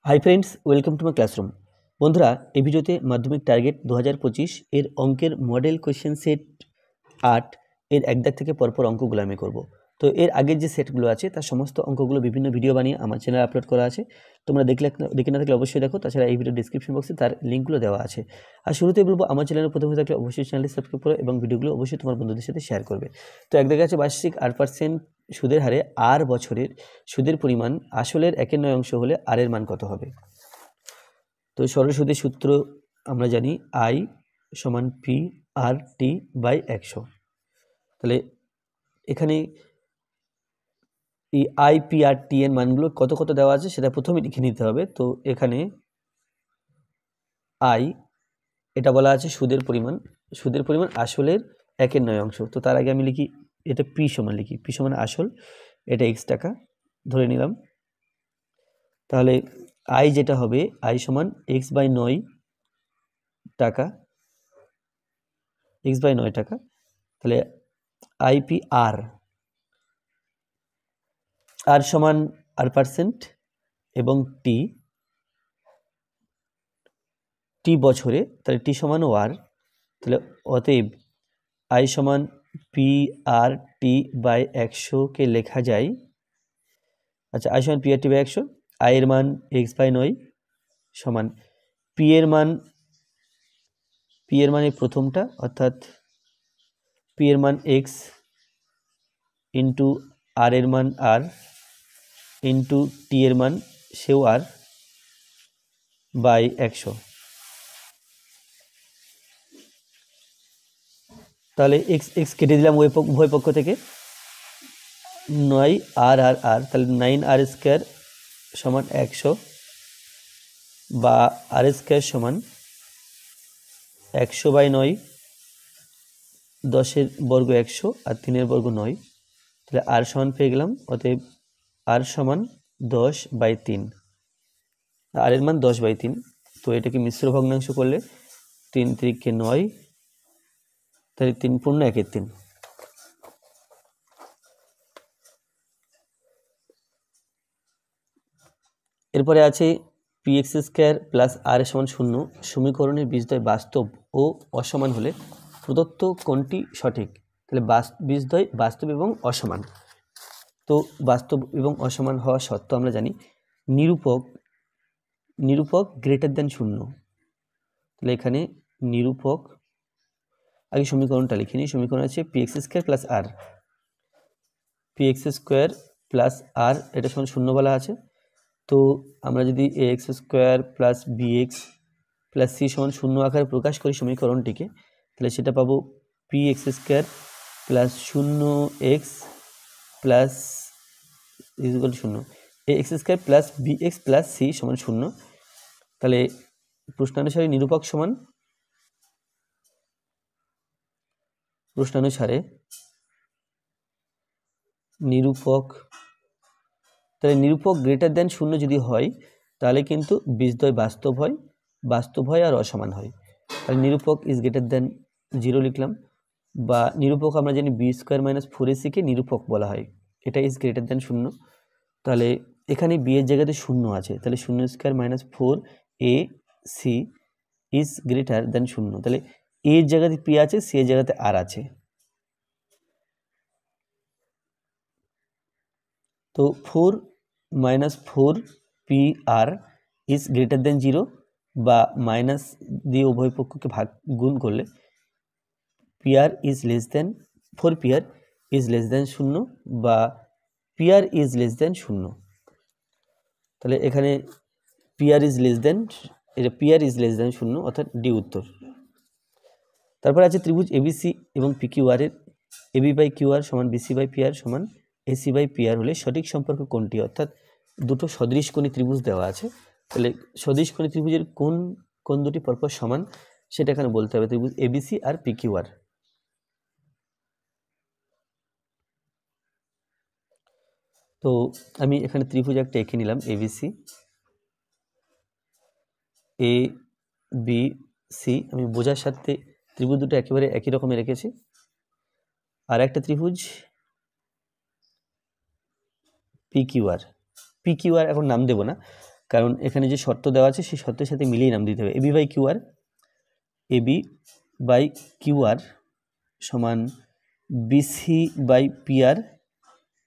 Hi friends, welcome to my classroom. বন্ধুরা, এই ভিডিওতে মাধ্যমিক টার্গেট 2025 এর অঙ্কের মডেল কোয়েশ্চেন সেট 8 এর এক দাগ থেকে পরপর অঙ্কগুলো আমি করব। তো এর আগের যে সেটগুলো আছে তার সমস্ত অঙ্কগুলো বিভিন্ন ভিডিও বানিয়ে আমার চ্যানেলে আপলোড করা আছে। তোমরা দেখে না থাকলে অবশ্যই দেখো। তাছাড়া এই ভিডিও ডিসক্রিপশন বক্সে তার লিঙ্কগুলো দেওয়া আছে। আর শুরুতেই বলবো, আমার চ্যানেলে প্রথমে থাকলে অবশ্যই চ্যানেলটি সাবস্ক্রাইব করো এবং ভিডিওগুলো অবশ্যই তোমার বন্ধুদের সাথে শেয়ার করবে। তো এক দাগে আছে বার্ষিক 8% সুদের হারে আর বছরের সুদের পরিমাণ আসলের 1/9 অংশ হলে আর এর মান কত হবে? তো সরল সুদের সূত্র আমরা জানি, আই সমান পি আর টি বাই 100। তাহলে এখানে এই আই পি আর টি এর মানগুলো কত কত দেওয়া আছে সেটা প্রথমে লিখে নিতে হবে। তো এখানে আই, এটা বলা আছে সুদের পরিমাণ আসলের 1/9 অংশ। তো তার আগে আমি লিখি, এটা পি সমান লিখি, পি সমান আসল, এটা x টাকা ধরে নিলাম। তাহলে আই যেটা হবে, আই সমান x/9 টাকা, x/9 টাকা। তাহলে আইপি আর সমান আর% এবং টি বছরে, তাহলে টি সমান ওয়ার। তাহলে অতএব আই সমান পি আর টি বাই 100কে লেখা যায়, আচ্ছা, আই সমান P R T by 100, I এর মান x/9 সমান পি এর মান এই প্রথমটা, অর্থাৎ পি এর মান x ইন্টু আর এর মান আর ইন্টু টি এর মান সেও আর বাই 100। তাহলে x কেটে দিলাম উভয় পক্ষ থেকে, 9 আর আর আর, তাহলে 9r² সমান 100 বা r² সমান 100/9, 10 বর্গ 100 আর 3 বর্গ 9। তাহলে আর সমান পেয়ে গেলাম, অতএব আর সমান 10/3, আর এর মান 10/3। তো এটাকে মিশ্র ভগ্নাংশ করলে 3 × 9, তাহলে 3 পূর্ণ 1/3। এরপরে আছে px² প্লাস আর সমান 0 সমীকরণের বীজদ্বয় বাস্তব ও অসমান হলে প্রদত্ত কোনটি সঠিক? তাহলে বীজদ্বয় বাস্তব এবং অসমান। তো বাস্তব এবং অসমান হওয়া সত্ত্বেও আমরা জানি নিরূপক গ্রেটার দ্যান 0। তাহলে এখানে নিরূপক, আগে সমীকরণটা লিখে নিই। সমীকরণ আছে px² প্লাস আর, px² প্লাস আর এটা সমান 0 বলা আছে। তো আমরা যদি ax² plus bx plus c সমান 0 আকারে প্রকাশ করি সমীকরণটিকে, তাহলে সেটা পাবো px² plus 0x plus equal 0, ax² plus bx plus c সমান 0। তাহলে প্রশ্নানুসারে নিরূপক, তাহলে নিরূপক গ্রেটার দ্যান 0 যদি হয় তাহলে কিন্তু বীজদ্বয় বাস্তব হয় আর অসমান হয়। তাহলে নিরূপক ইজ গ্রেটার দ্যান 0 লিখলাম, বা নিরূপক আমরা জানি b² - 4ac কে নিরূপক বলা হয়, এটা ইজ গ্রেটার দ্যান 0। তাহলে এখানে b এর জায়গাতে 0 আছে, তাহলে 0² - 4ac ইজ গ্রেটার দ্যান 0। তাহলে a এর জায়গাতে p আছে, c এর জায়গাতে r আছে। তো 4 - 4pr ইজ গ্রেটার দ্যান 0, বা মাইনাস দিয়ে উভয় পক্ষকে গুণ করলে pr is less than 4pr is less than 0, বা pr ইজ লেস দ্যান 0। তাহলে এখানে pr ইজ লেস দ্যান, এটা pr ইজ লেস দ্যান 0, অর্থাৎ ডি উত্তর। তারপর আছে ত্রিভুজ এবিসি এবং পিকিউআর এর ab/qr সমান bc/pr সমান ac/pr হলে সঠিক সম্পর্ক কোনটি? অর্থাৎ দুটো সদৃশকোণী ত্রিভুজ দেওয়া আছে, তাহলে সদৃশকোণী ত্রিভুজের কোন দুটি পরপর সমান সেটা এখানে বলতে হবে, ত্রিভুজ এবিসি আর পিকিউআর। তো আমি এখানে ত্রিভুজ একটা এঁকে নিলাম, এবিসি, এ বি সি, আমি বোঝার সাথে ত্রিভুজ দুটো একেবারে একই রকমের রেখেছি। আর একটা ত্রিভুজ পিকিউআর এখন নাম দেব না, কারণ এখানে যে শর্ত দেওয়া আছে সেই শর্তের সাথে মিলিয়ে নাম দিতে হবে। AB by Q R, AB by Q R সমান বিসি বাই পি আর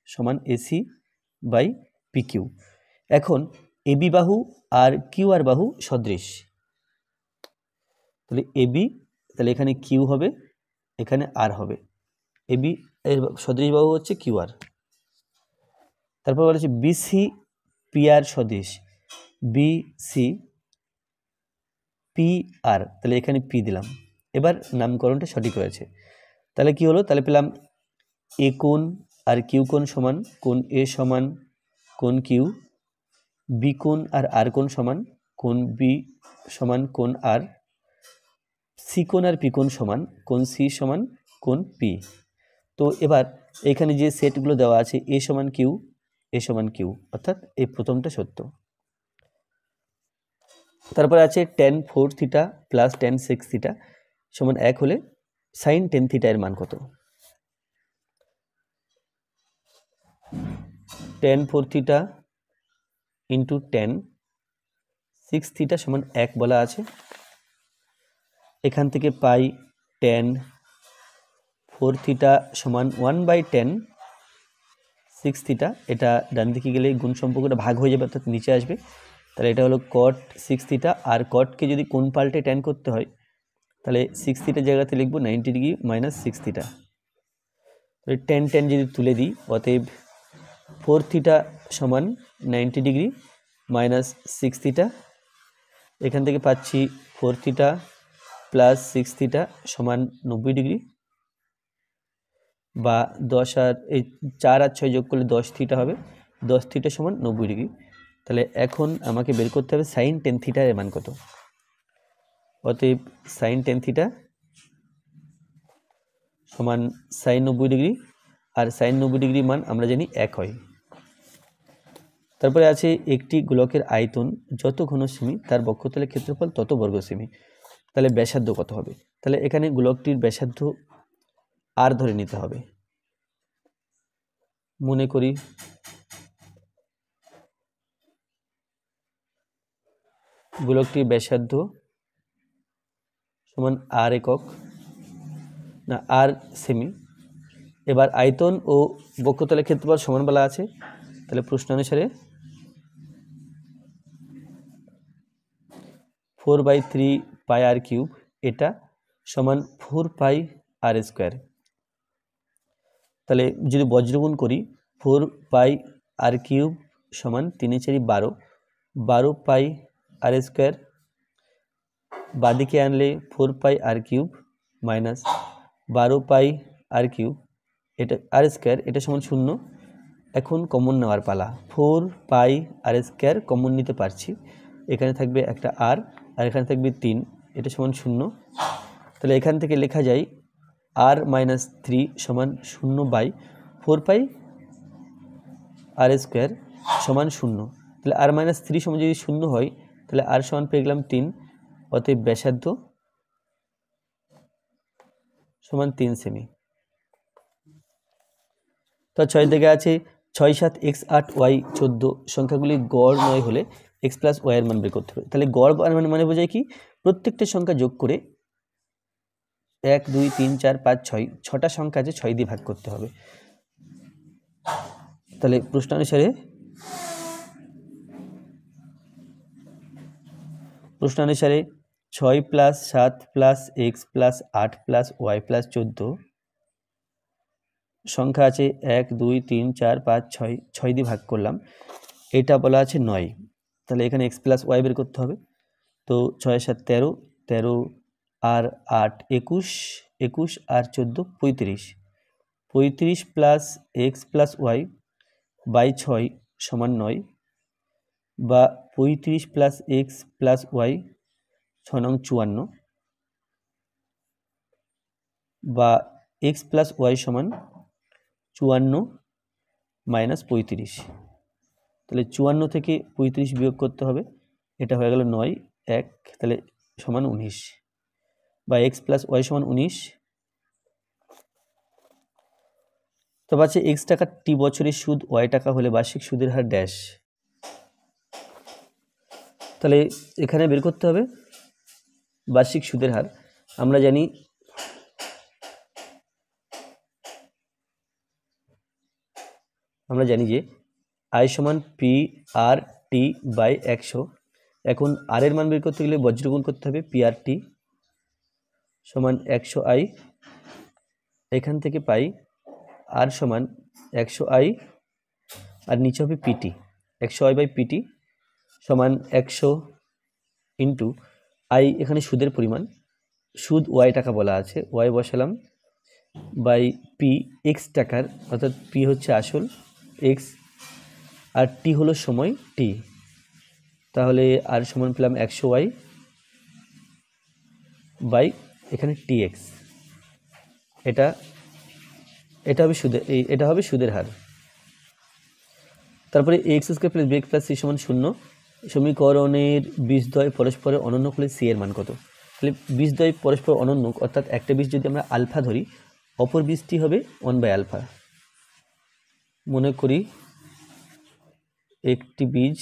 সমান এসি বাই পি কিউ। এখন এবি বাহু আর কিউ আর বাহু সদৃশ, তাহলে এবি, তাহলে এখানে কিউ হবে, এখানে আর হবে। এবি এর সদৃশ বাহু হচ্ছে কিউ আর। তারপর বলা হচ্ছে বিসি পি আর সদৃশ, বিসি পি আর, তাহলে এখানে পি দিলাম। এবার নামকরণটা সঠিক হয়েছে। তাহলে কি হলো, তাহলে পেলাম এ কোণ আর কিউ কোণ সমান কোণ এ সমান কোণ কিউ, বি কোণ আর কোণ সমান কোণ বি সমান কোণ আর, সি কোণ আর পি কোণ সমান কোণ সি সমান কোণ পি। তো এবার এখানে যে সেটগুলো দেওয়া আছে এ সমান কিউ, এ সমান কিউ, অর্থাৎ এই প্রথমটা সত্য। তারপরে আছে tan 4 theta plus tan 6 theta সমান 1 হলে sin 10 থিটা এর মান কত? tan 4 theta into tan 6 theta সমান 1 বলা আছে। এখান থেকে পাই tan 4 থিটা সমান 1/tan 6 থিটা, এটা ডান দিকে গেলে গুণ সম্পর্কটা ভাগ হয়ে যাবে, অর্থাৎ নিচে আসবে। তাহলে এটা হলো cot 6 থিটা, আর কটকে যদি কোণ পাল্টে tan করতে হয় তাহলে 6 থিটার জায়গাতে লিখবো 90 ডিগ্রি মাইনাস 6 থিটা। তাহলে tan যদি তুলে দিই, অতএব 4 থিটা সমান 90 ডিগ্রি মাইনাস 6 থিটা। এখান থেকে পাচ্ছি 4 থিটা প্লাস 6 থিটা সমান 90 ডিগ্রি, বা 10 আর এই 4 আর 6 যোগ করলে 10 থিটা হবে, 10 থিটা সমান 90 ডিগ্রি। তাহলে এখন আমাকে বের করতে হবে sin 10 থিটার মান কত। অতএব sin 10 থিটা সমান sin 90 ডিগ্রি, আর sin 90 ডিগ্রি মান আমরা জানি 1 হয়। তারপরে আছে একটি গোলকের আয়তন যত ঘন সেমি তার বক্ষতলের ক্ষেত্রফল তত বর্গ সেমি, তাহলে ব্যাসার্ধ কত হবে? তাহলে এখানে গোলকটির ব্যাসার্ধ আর ধরে নিতে হবে। মনে করি গোলকটির ব্যাসার্ধ সমান আর একক, না আর সেমি। এবার আয়তন ও বক্ষতলের ক্ষেত্রফল সমান বলা আছে, তাহলে প্রশ্ন অনুসারে 4/3 পাই আর কিউব এটা সমান 4 পাই আর স্কোয়ার। তাহলে যদি বজ্রগুণ করি 4 পাই আর কিউব সমান 3 4 12, 12 পাই আর স্কোয়ার, বাদিকে আনলে 4 পাই আর কিউব মাইনাস 12 পাই আর কিউব, এটা আর স্কোয়ার, এটা সমান 0। এখন কমন নেওয়ার পালা। 4 পাই আর স্কোয়ার কমন নিতে পারছি, এখানে থাকবে একটা আর এখানে থাকবে 3, এটা সমান 0। তাহলে এখান থেকে লেখা যায় আর মাইনাস 3 সমান 0/4 পাই আর স্কোয়ার সমান 0। তাহলে আর মাইনাস 3 সমান যদি 0 হয় তাহলে আর সমান পেয়ে গেলাম 3, অতএব ব্যাসার্ধ সমান 3 সেমি। তো 6 থেকে আছে 6 7 x 8 y 14 সংখ্যাগুলি গড় নয় হলে x প্লাস y এর মান বের করতে হবে। তাহলে গড় মানে বোঝায় কি, প্রত্যেকটা সংখ্যা যোগ করে 1 2 3 4 5 6 6টা সংখ্যা আছে 6 দিয়ে ভাগ করতে হবে। তাহলে প্রশ্ন অনুসারে 6 plus 7 plus x plus 8 plus y plus 14 সংখ্যা আছে 1 2 3 4 5 6, 6 দিয়ে ভাগ করলাম, এটা বলা আছে 9। তাহলে এখানে x প্লাস y বের করতে হবে। তো 6 7 13, 13 আর 8 21, 21 আর 14 35, 35 plus x plus y by 6 সমান 9, বা 35 প্লাস x প্লাস y 6 নং 54, বা x প্লাস y সমান 54 মাইনাস 35। তাহলে 54 থেকে 35 বিয়োগ করতে হবে, এটা হয়ে গেল 9 1, তাহলে সমান 19, বা x প্লাস y সমান 19। তো পাচ্ছে x টাকা টি বছরের সুদ y টাকা হলে বার্ষিক সুদের হার ড্যাশ। তাহলে এখানে বের করতে হবে বার্ষিক সুদের হার। আমরা জানি যে আয় সমান পি আর টি বাই 100। এখন আর এর মান বের করতে গেলে বজ্রগুণ করতে হবে, পি আর টি সমান 100 আই, এখান থেকে পাই আর সমান 100 আই, আর নিচে হবে পিটি, 100 আই বাই পিটি সমান 100 ইন্টু আই, এখানে সুদের পরিমাণ, সুদ ওয়াই টাকা বলা আছে, ওয়াই বসালাম, বাই পি এক্স টাকার, অর্থাৎ পি হচ্ছে আসল এক্স, আর টি হলো সময় টি, তাহলে আর সমান পেলাম 100 ওয়াই বাই এখানে টি এক্স। এটা হবে সুদের হার। তারপরে x square plus b x plus c সমান 0। সমীকরণের বীজদ্বয় পরস্পরের অনন্য হলে সি এর মান কত? তাহলে বীজদ্বয় পরস্পর অনন্য, অর্থাৎ একটা বীজ যদি আমরা আলফা ধরি, অপর বীজটি হবে 1/আলফা। মনে করি একটি বীজ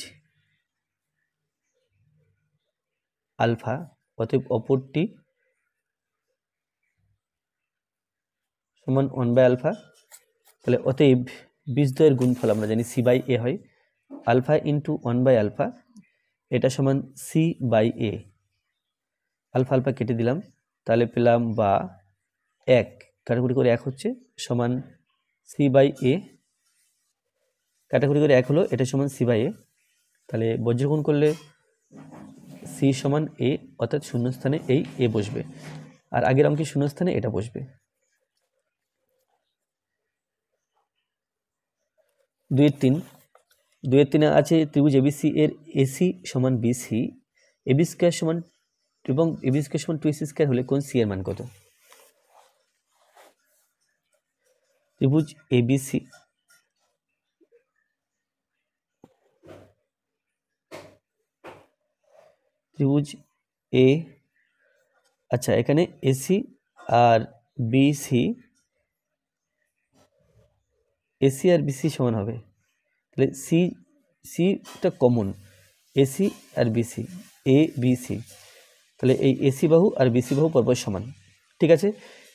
আলফা, অতএব অপরটি সমান 1/আলফা। তাহলে অতএব বীজদ্বয়ের গুণফল আমরা জানি সি বাই এ হয়, আলফা ইন্টু 1/আলফা, এটা সমান c by a. Alpha alpha কেটে দিলাম, তাহলে পেলাম বা 1 কাটাকুটি করে 1 হচ্ছে সমান সি বাই এ, কাটাকুটি করে 1 হলো, এটা সমান সি বাই এ। তাহলে বজ্রগুণ করলে সি সমান এ, অর্থাৎ শূন্যস্থানে এই এ বসবে, আর আগের অঙ্কের শূন্যস্থানে এটা বসবে। 2-3 আছে ত্রিভুজ এবিসি এর এসি সমান বিসি, এবি স্কয়ার সমান, এবং এবি স্কয়ার সমান 2ac স্কয়ার হলে কোন সি এর মান কত? ত্রিভুজ এবিসি ত্রিভুজ এ, আচ্ছা এখানে এসি আর বিসি, এসি আর বিসি সমান হবে, তাহলে সিটা কমন, এসি আর বিসি, এ বিসি, তাহলে এই এসি বাহু আর বিসি বাহু পরপর সমান। ঠিক আছে,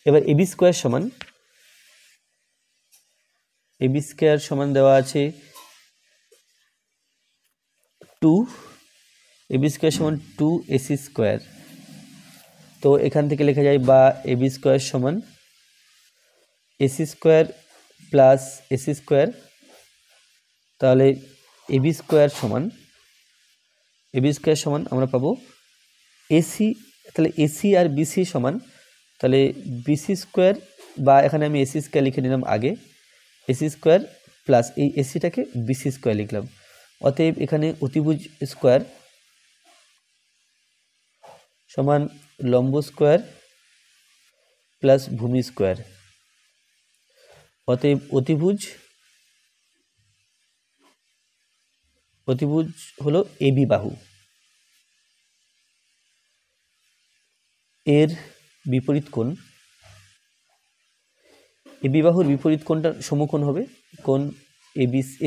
এবার এবি স্কয়ার সমান দেওয়া আছে 2, এবি স্কয়ার সমান 2ac স্কয়ার। তো এখান থেকে লেখা যায় বা এবি স্কয়ার সমান AC square plus AC square, তাহলে এবি স্কয়ার সমান আমরা পাবো এসি, তাহলে এসি আর বিসি সমান, তাহলে বিসি স্কয়ার, বা এখানে আমি এসি স্কয়ার লিখে নিলাম আগে, এসি স্কয়ার প্লাস এই এসিটাকে বিসি স্কয়ার লিখলাম, অতএব এখানে অতিভুজ স্কয়ার সমান লম্ব স্কয়ার প্লাস ভূমি স্কয়ার, অতএব অতিভুজ হলো এবি বাহু, এর বিপরীত কোণ, এবি বাহুর বিপরীত কোণটা সমকোণ হবে, কোণ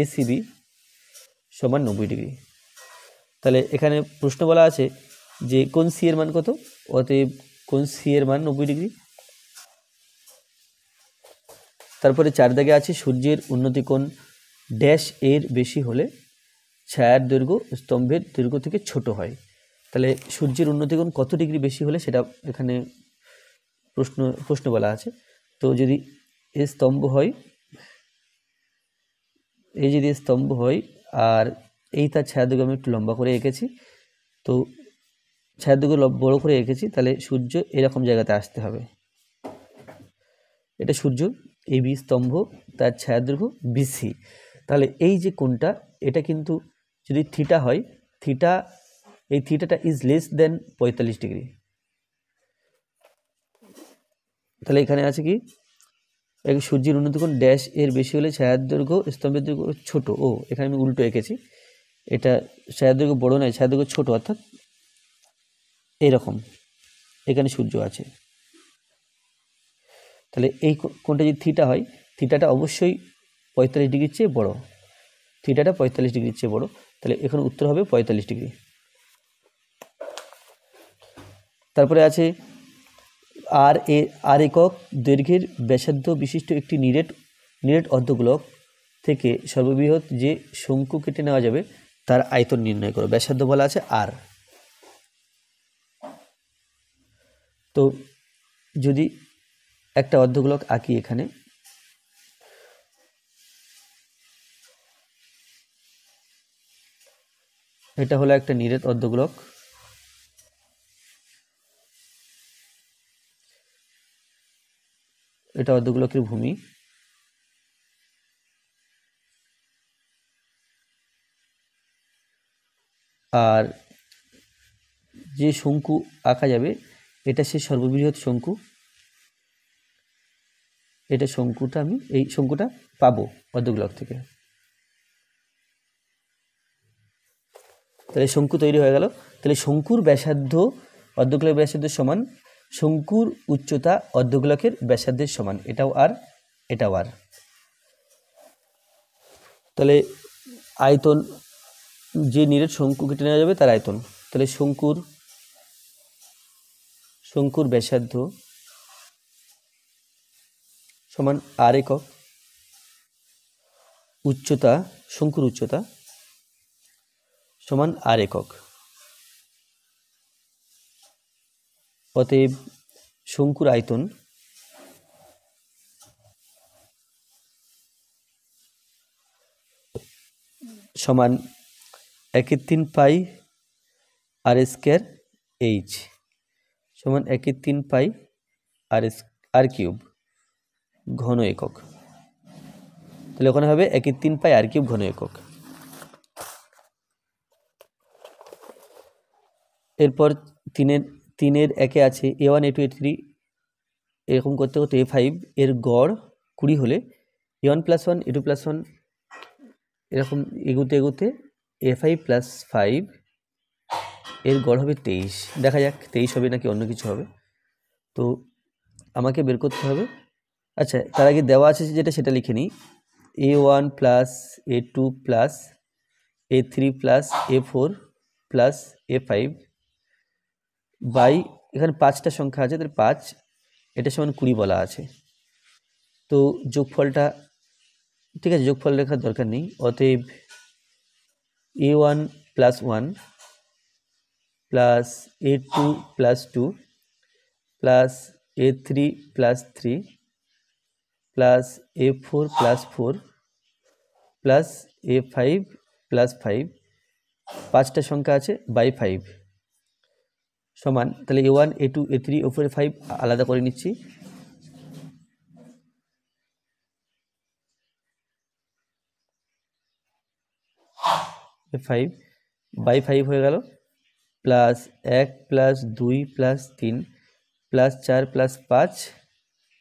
এসিবি সমান 90 ডিগ্রি। তাহলে এখানে প্রশ্ন বলা আছে যে কোণ সি এর মান কত? অতএব কোণ সি এর মান 90 ডিগ্রি। তারপরে 4 দাগে আছে সূর্যের উন্নতি কোণ ড্যাশ এর বেশি হলে ছায়ার দৈর্ঘ্য স্তম্ভের দৈর্ঘ্য থেকে ছোট হয়। তাহলে সূর্যের উন্নতি কোণ কত ডিগ্রি বেশি হলে সেটা এখানে প্রশ্ন বলা আছে। তো যদি এ স্তম্ভ হয়, এই যদি স্তম্ভ হয় আর এই তার ছায়া দৈর্ঘ্য আমি একটু লম্বা করে এঁকেছি, তো ছায়া দৈর্ঘ্য বড় করে এঁকেছি, তাহলে সূর্য এরকম জায়গাতে আসতে হবে, এটা সূর্য, এই বি স্তম্ভ, তার ছায়া দৈর্ঘ্য বিসি। তাহলে এই যে কোণটা, এটা কিন্তু যদি থিটা হয়, এই থিটাটা ইজ লেস দেন 45 ডিগ্রি। তাহলে এখানে আছে কি, সূর্যের উন্নতি কোণ ড্যাশ এর বেশি হলে ছায়ার দৈর্ঘ্য স্তম্ভের দৈর্ঘ্য ছোট। ও এখানে আমি উল্টো এঁকেছি, এটা ছায়ার দৈর্ঘ্য বড় নয়, ছায়ার দৈর্ঘ্য ছোট, অর্থাৎ এইরকম এখানে সূর্য আছে। তাহলে এই কোণটা যদি থিটা হয়, থিটাটা অবশ্যই 45 ডিগ্রির চেয়ে বড়, থিটাটা 45 ডিগ্রির চেয়ে বড়, তাহলে এখানে উত্তর হবে 45 ডিগ্রি। তারপরে আছে আর একক দৈর্ঘ্যের ব্যাসার্ধ বিশিষ্ট একটি নিরেট অর্ধগোলক থেকে সর্ববৃহৎ যে শঙ্কু কেটে নেওয়া যাবে তার আয়তন নির্ণয় করো। ব্যাসার্ধ বলা আছে আর। তো যদি একটা অর্ধগোলক আঁকি, এখানে এটা হলো একটা নিরেট অর্ধগোলক, এটা অর্ধগোলকের ভূমি। আর যে শঙ্কু আঁকা যাবে এটা সে সর্ববৃহৎ শঙ্কু, এটা শঙ্কুটা আমি এই শঙ্কুটা পাবো অর্ধগোলক থেকে। তাহলে শঙ্কু তৈরি হয়ে গেল। তাহলে শঙ্কুর ব্যাসার্ধ অর্ধগোলকের ব্যাসার্ধের সমান শঙ্কুর উচ্চতা অর্ধগোলকের ব্যাসার্ধের সমান, এটাও আর এটাও আর। তাহলে আয়তন, যে নিরেট শঙ্কু কেটে নেওয়া যাবে তার আয়তন। তাহলে শঙ্কুর ব্যাসার্ধ সমান আর একক, উচ্চতা শঙ্কুর উচ্চতা সমান আর একক। অতএব শঙ্কুর আয়তন সমান 1/3 পাই আর স্কয়ার এইচ সমান 1/3 পাই আর কিউব ঘন একক। তাহলে ওখানে হবে 1/3 পাই আর কিউব ঘন একক। এরপর তিনের একে আছে A1 A2 A3, এরকম করতে করতে A5 এর গড় 20 হলে A1 + 1 A2 + 1 এরকম এগুতে এগুতে A5 + 5 এর গড় হবে 23। দেখা যাক 23 হবে নাকি অন্য কিছু হবে। তো আমাকে বের করতে হবে। আচ্ছা, তার আগে দেওয়া আছে যেটা সেটা লিখে নিই। A1 + A2 + A3 + A4 + A5 by, এখানে 5টা সংখ্যা আছে, তাহলে 5 এটা সমান 20 বলা আছে। তো যোগফলটা ঠিক আছে, যোগফল লেখার দরকার নেই। অতএব A1 + 1 + A2 + 2 + A3 + 3 + A4 + 4 + A5 + 5, 5টা সংখ্যা আছে বাই 5 সমান, তাহলে A1 A2 A3 A4 A5 আলাদা করে নিচ্ছি। A5 বাই 5 হয়ে গেল, প্লাস 1 + 2 + 3 + 4 + 5,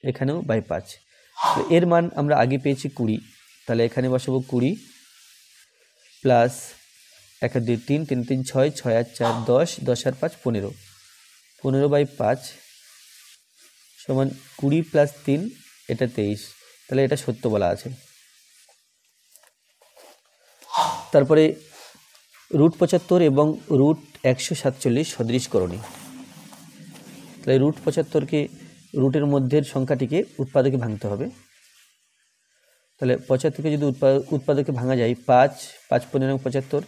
এখানেও বাই 5। তো এর মান আমরা আগে পেয়েছি 20, তাহলে এখানে বসাবো 20 plus 1 R 2 3 3 3 6 6 R 4 10 10 R 5 15 15 by 5 সমান 20 + 3 এটা 23, তাহলে এটা সত্য বলা আছে। তারপরে √75 এবং √147 সদৃশকরণী। তাহলে √75কে রুটের মধ্যের সংখ্যাটিকে উৎপাদকে ভাঙতে হবে। তাহলে 75কে যদি উৎপাদকে ভাঙা যায় 5 5 15 75,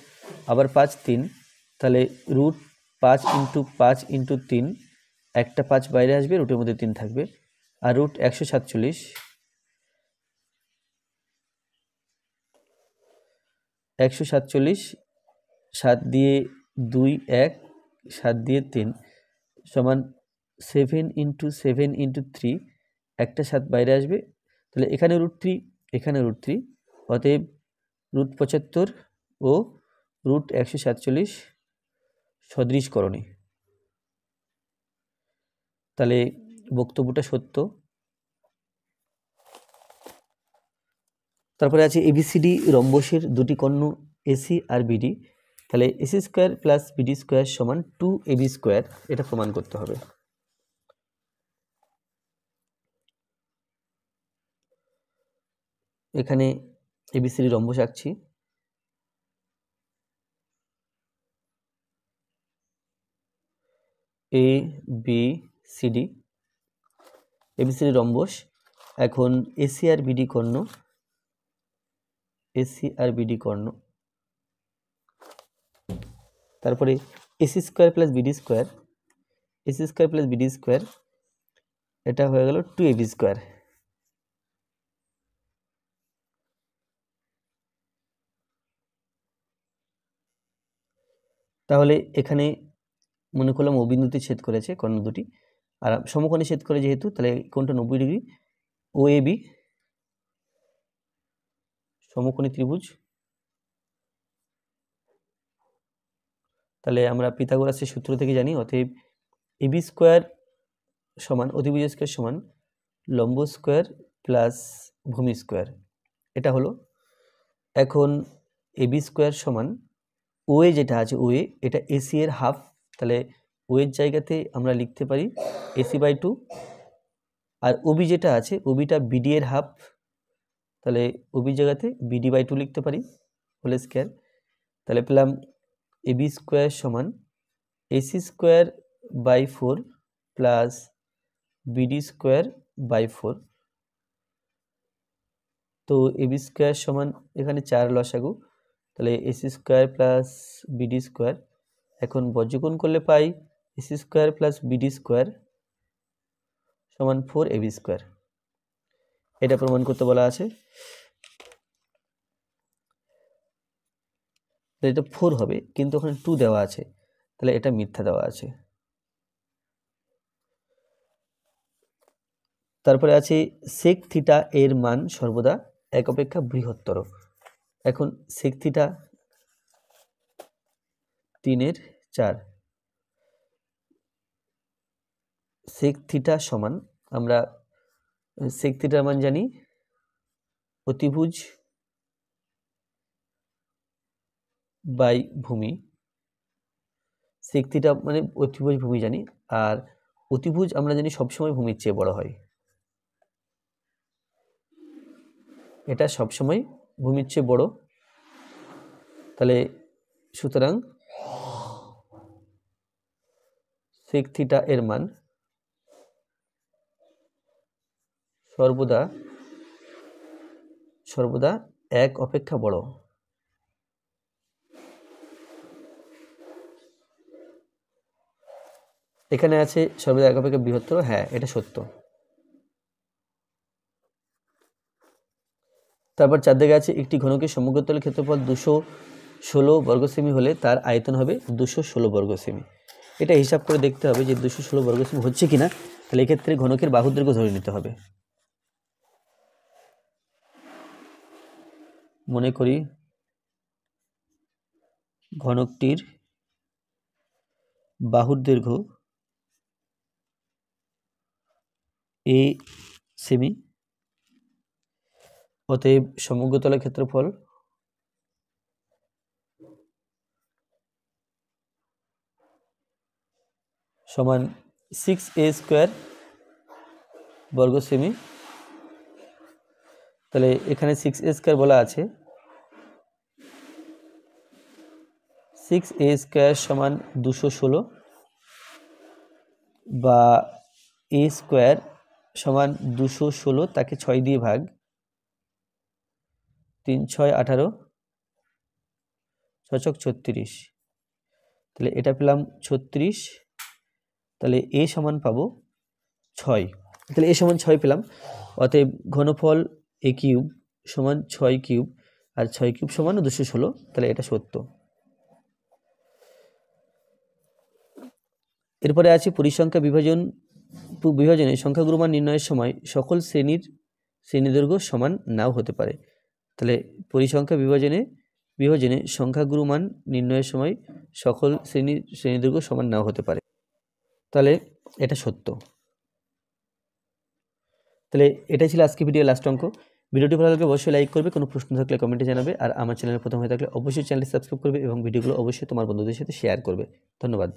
আবার 5 3, তাহলে √5 × 5 × 3, একটা 5 বাইরে আসবে, রুটের মধ্যে 3 থাকবে। আর √147 7 দিয়ে 2 1 7 দিয়ে 3 সমান 7 × 7 × 3, একটা 7 বাইরে আসবে, তাহলে এখানে √3 এখানে √3, অতএব √75 ও √147 সদৃশকরণী। তাহলে বক্তব্যটা সত্য। তারপরে আছে ABCD রম্বসের দুটি কর্ণ AC আর BD, তাহলে AC² + BD² সমান 2AB², এটা প্রমাণ করতে হবে। এখানে ABCD রম্বস আঁকছি। A B C D, ABCD rhombus. এখন এসি আর বিডি কর্ণ, এসি আর বিডি কর্ণ, তারপরে AC square plus BD square, AC square plus BD square, এটা হয়ে গেল 2ab স্কোয়ার। তাহলে এখানে মনে করলাম ও বিন্দুতে ছেদ করেছে কর্ণ দুটি, আর সমকোণে ছেদ করে যেহেতু, তাহলে কোণটা 90 ডিগ্রি। ও এ বি সমকোণী ত্রিভুজ। তাহলে আমরা পিথাগোরাসের সূত্র থেকে জানি, অতএব এবি স্কোয়ার সমান, অতিভুজ স্কোয়ার সমান লম্ব স্কোয়ার প্লাস ভূমি স্কোয়ার, এটা হলো। এখন এবি স্কোয়ার সমান ওয়ে যেটা আছে, ওয়ে এটা এসি এর হাফ, তাহলে ওয়ের জায়গাতে আমরা লিখতে পারি AC/2, আর ওবি যেটা আছে, ওবিটা বিডি এর হাফ, তাহলে ওবির জায়গাতে BD/2 লিখতে পারি হোল স্কোয়ার। তাহলে পেলাম এবি স্কোয়ার সমান AC square by 4 plus BD square by 4। তো এবি স্কোয়ার সমান এখানে 4 লসাগু, তাহলে AC square plus BD square. এখন বর্গগুণ করলে পাই AC square plus BD square সমান 4ab স্কোয়ার, এটা প্রমাণ করতে বলা আছে। এটা 4 হবে, কিন্তু ওখানে 2 দেওয়া আছে, তাহলে এটা মিথ্যা দেওয়া আছে। তারপরে আছে সেক থিটা এর মান সর্বদা 1 অপেক্ষা বৃহত্তর। এখন সেক থিটা 3/4, সেক থিটা সমান, আমরা সেক থিটার মান জানি অতিভুজ বাই ভূমি। সেক থিটা মানে অতিভুজ ভূমি জানি, আর অতিভুজ আমরা জানি সবসময় ভূমির চেয়ে বড় হয়, এটা সবসময় ভূমির চেয়ে বড়। তাহলে সুতরাং সেক থিটা এর মান সর্বদা 1 অপেক্ষা বড়। এখানে আছে সর্বদা 1 অপেক্ষা বৃহত্তর, হ্যাঁ এটা সত্য। তারপর 4 দিকে আছে একটি ঘনকের সমগ্র তলের ক্ষেত্রফল 216 বর্গ সেমি হলে তার আয়তন হবে 216 বর্গ সেমি। এটা হিসাব করে দেখতে হবে যে 216 বর্গ সেমি হচ্ছে কিনা, তাহলে এক্ষেত্রে ঘনকের বাহুর দৈর্ঘ্য ধরে নিতে হবে। মনে করি ঘনকটির বাহুর দৈর্ঘ্য a সেমি, অতএব সমগ্র তলের ক্ষেত্রফল সমান 6a স্কোয়ার বর্গ সেমি। তাহলে এখানে 6a স্কোয়ার বলা আছে, 6a স্কোয়ার সমান 216, বা a স্কোয়ার সমান 216, তাকে 6 দিয়ে ভাগ, 3 6 18, 6 ছক 36, তাহলে এটা পেলাম 36। তাহলে a সমান পাবো 6, তাহলে a সমান 6 পেলাম। অতএব ঘনফল a কিউব সমান 6 কিউব, আর 6 কিউব সমান 216, তাহলে এটা সত্য। এরপরে আছে পরিসংখ্যা বিভাজনে সংখ্যাগুরু মান নির্ণয়ের সময় সকল শ্রেণীদৈর্ঘ্য সমান নাও হতে পারে। তাহলে পরিসংখ্যা বিভাজনে সংখ্যাগুরু মান নির্ণয়ের সময় সকল শ্রেণীদৈর্ঘ্য সমান নাও হতে পারে, তাহলে এটা সত্য। তাহলে এটাই ছিল আজকে ভিডিও লাস্ট অঙ্ক। ভিডিওটি ভালো লাগলে অবশ্যই লাইক করবে, কোনো প্রশ্ন থাকলে কমেন্টে জানাবে, আর আমার চ্যানেলে প্রথম হয়ে থাকলে অবশ্যই চ্যানেলটি সাবস্ক্রাইব করবে এবং ভিডিওগুলো অবশ্যই তোমার বন্ধুদের সাথে শেয়ার করবে। ধন্যবাদ।